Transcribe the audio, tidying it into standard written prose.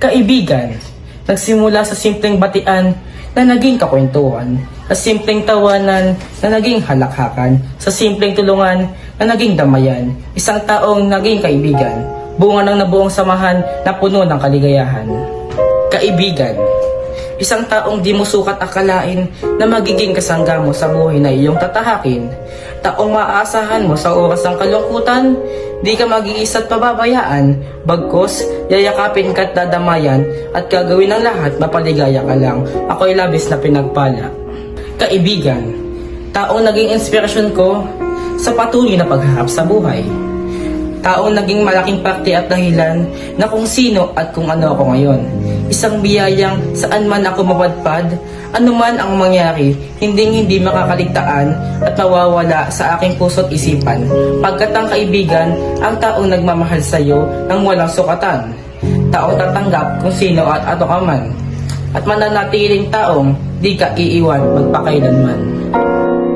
Kaibigan, nagsimula sa simpleng batian na naging kakwentuhan, sa simpleng tawanan na naging halakhakan, sa simpleng tulungan na naging damayan, isang taong naging kaibigan, bunga ng nabuong samahan na puno ng kaligayahan. Kaibigan, isang taong di mo sukat akalain na magiging kasangga mo sa buhay na iyong tatahakin. Taong maaasahan mo sa oras ng kalungkutan, di ka mag-iisa at pababayaan, bagkus yayakapin ka at dadamayan at gagawin ang lahat mapaligaya ka lang. Ako'y labis na pinagpala. Kaibigan, taong naging inspirasyon ko sa patuloy na pagharap sa buhay. Taong naging malaking parte at dahilan na kung sino at kung ano ako ngayon. Isang biyayang saan man ako mapadpad, anuman ang mangyari, hindi makakaligtaan at mawawala sa aking puso't isipan. Pagkat ang kaibigan, ang taong nagmamahal sa iyo nang walang sukatan. Taong tatanggap kung sino at ato ka man. At mananatiling taong di ka iiwan magpakailanman.